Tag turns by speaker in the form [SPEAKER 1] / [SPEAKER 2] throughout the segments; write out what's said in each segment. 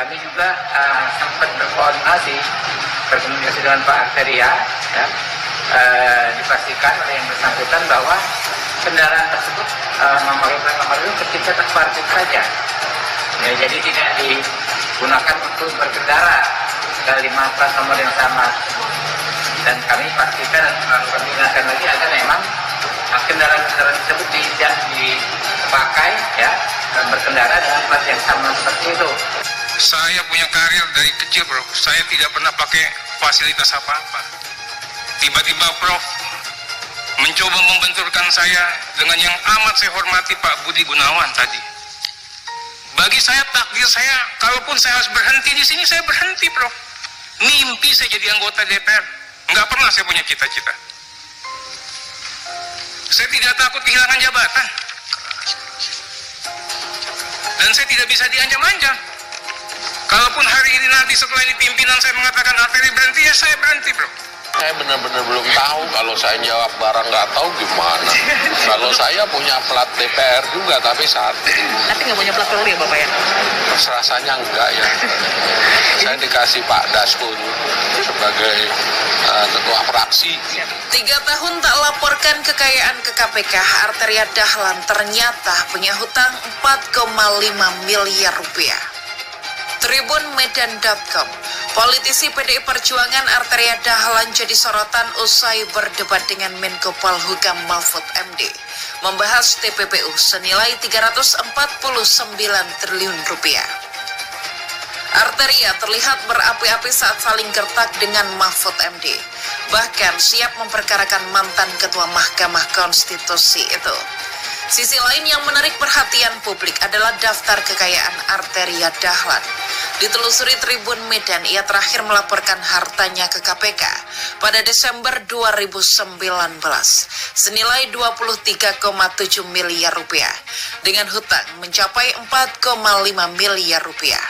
[SPEAKER 1] kami juga sempat berkomunikasi dengan Pak Arteria, ya, dipastikan oleh yang bersangkutan bahwa kendaraan tersebut nomor itu ketika terparkir saja, ya, jadi tidak digunakan untuk berkendara dari plat nomor yang sama, dan kami pastikan dan kami ingatkan lagi agar memang kendaraan tersebut tidak dipakai, ya, dan berkendara dengan plat yang sama seperti itu.
[SPEAKER 2] Saya punya karir dari kecil, Prof. Saya tidak pernah pakai fasilitas apa-apa. Tiba-tiba Prof mencoba membenturkan saya dengan yang amat saya hormati, Pak Budi Gunawan tadi. Bagi saya, takdir saya, kalaupun saya harus berhenti di sini, saya berhenti, Prof. Mimpi saya jadi anggota DPR. Nggak pernah saya punya cita-cita. Saya tidak takut kehilangan jabatan. Dan saya tidak bisa diancam-ancam. Kalaupun hari ini nanti setelah ini pimpinan saya mengatakan Arteri berhenti, ya saya berhenti, Bro.
[SPEAKER 3] Saya benar-benar belum tahu. Kalau saya jawab barang nggak tahu gimana. Kalau saya punya plat DPR juga, tapi satu.
[SPEAKER 4] Tapi nggak punya plat Polri ya Bapak ya?
[SPEAKER 3] Rasanya enggak ya. Saya dikasih Pak Dasko sebagai ketua fraksi.
[SPEAKER 5] 3 tahun tak laporkan kekayaan ke KPK, Arteria Dahlan ternyata punya hutang 4,5 miliar rupiah. Tribunmedan.com, politisi PDI Perjuangan Arteria Dahlan jadi sorotan usai berdebat dengan Menko Polhukam Mahfud MD membahas TPPU senilai 349 triliun rupiah. Arteria terlihat berapi-api saat saling gertak dengan Mahfud MD, bahkan siap memperkarakan mantan Ketua Mahkamah Konstitusi itu. Sisi lain yang menarik perhatian publik adalah daftar kekayaan Arteria Dahlan. Ditelusuri Tribun Medan, ia terakhir melaporkan hartanya ke KPK pada Desember 2019 senilai 23,7 miliar rupiah dengan hutang mencapai 4,5 miliar rupiah.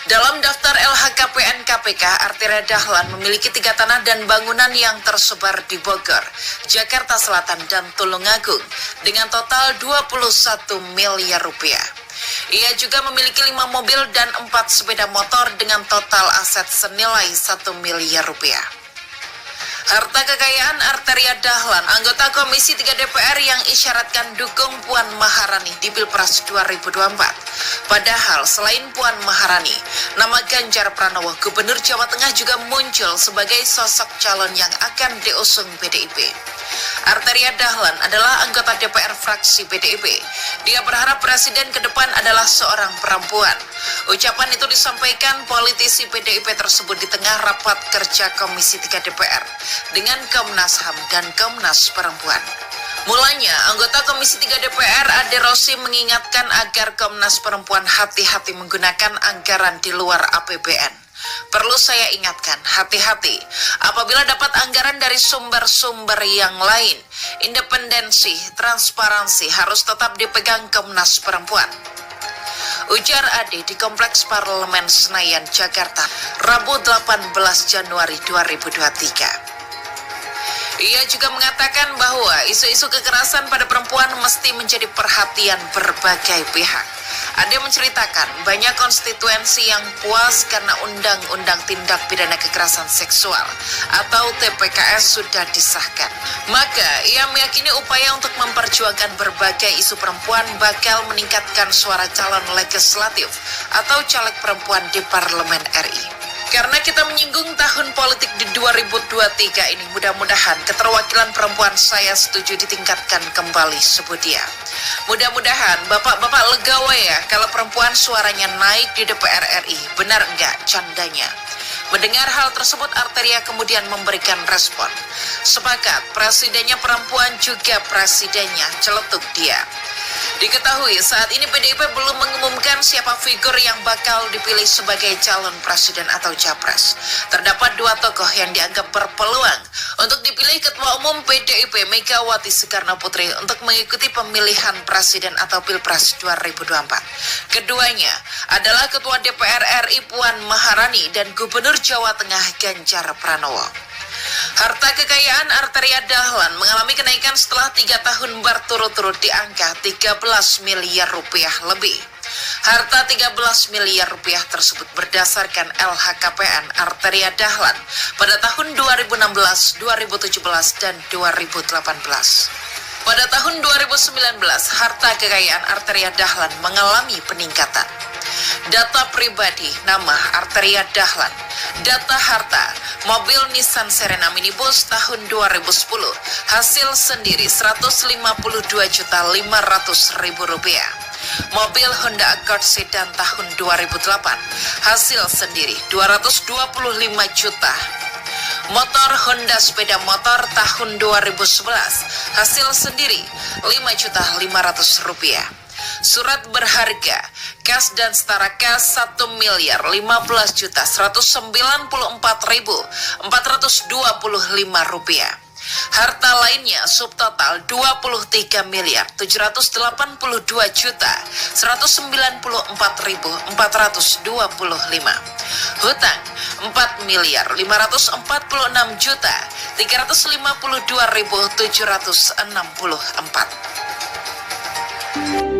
[SPEAKER 5] Dalam daftar LHKPN KPK, Arteria Dahlan memiliki 3 tanah dan bangunan yang tersebar di Bogor, Jakarta Selatan, dan Tulungagung dengan total 21 miliar rupiah. Ia juga memiliki 5 mobil dan 4 sepeda motor dengan total aset senilai 1 miliar rupiah. Harta kekayaan Arteria Dahlan, anggota Komisi 3 DPR yang isyaratkan dukung Puan Maharani di Pilpres 2024. Padahal selain Puan Maharani, nama Ganjar Pranowo, Gubernur Jawa Tengah juga muncul sebagai sosok calon yang akan diusung PDIP. Arteria Dahlan adalah anggota DPR fraksi PDIP. Dia berharap presiden ke depan adalah seorang perempuan. Ucapan itu disampaikan politisi PDIP tersebut di tengah rapat kerja Komisi 3 DPR dengan Komnas HAM dan Komnas Perempuan. Mulanya, anggota Komisi 3 DPR Ade Rossi mengingatkan agar Komnas Perempuan hati-hati menggunakan anggaran di luar APBN. Perlu saya ingatkan, hati-hati apabila dapat anggaran dari sumber-sumber yang lain. Independensi, transparansi harus tetap dipegang Komnas Perempuan. Ujar Ade di Kompleks Parlemen Senayan, Jakarta, Rabu 18 Januari 2023. Ia juga mengatakan bahwa isu-isu kekerasan pada perempuan mesti menjadi perhatian berbagai pihak. Ade menceritakan banyak konstituensi yang puas karena Undang-Undang Tindak Pidana Kekerasan Seksual atau TPKS sudah disahkan. Maka ia meyakini upaya untuk memperjuangkan berbagai isu perempuan bakal meningkatkan suara calon legislatif atau caleg perempuan di Parlemen RI. Karena kita menyinggung tahun politik di 2023 ini, mudah-mudahan keterwakilan perempuan saya setuju ditingkatkan kembali, sebut dia. Mudah-mudahan bapak-bapak legawa ya kalau perempuan suaranya naik di DPR RI. Benar enggak candanya? Mendengar hal tersebut, Arteria kemudian memberikan respon. Sepakat, presidennya perempuan juga presidennya, celetuk dia. Diketahui saat ini PDIP belum mengumumkan siapa figur yang bakal dipilih sebagai calon presiden atau capres. Terdapat 2 tokoh yang dianggap berpeluang untuk dipilih Ketua Umum PDIP Megawati Soekarno Putri untuk mengikuti pemilihan presiden atau Pilpres 2024. Keduanya adalah Ketua DPR RI Puan Maharani dan Gubernur Jawa Tengah Ganjar Pranowo. Harta kekayaan Arteria Dahlan mengalami kenaikan setelah 3 tahun berturut-turut di angka 13 miliar rupiah lebih. Harta 13 miliar rupiah tersebut berdasarkan LHKPN Arteria Dahlan pada tahun 2016, 2017, dan 2018. Pada tahun 2019, harta kekayaan Arteria Dahlan mengalami peningkatan. Data pribadi, nama Arteria Dahlan. Data harta, mobil Nissan Serena minibus tahun 2010, hasil sendiri Rp152.500.000. Mobil Honda Accord sedan tahun 2008, hasil sendiri 225 juta. Motor Honda sepeda motor tahun 2011, hasil sendiri Rp5.500.000. Surat berharga, kas dan setara kas Rp1.594.425. Harta lainnya subtotal Rp23.782.194.425. Hutang Rp4.546.352.764.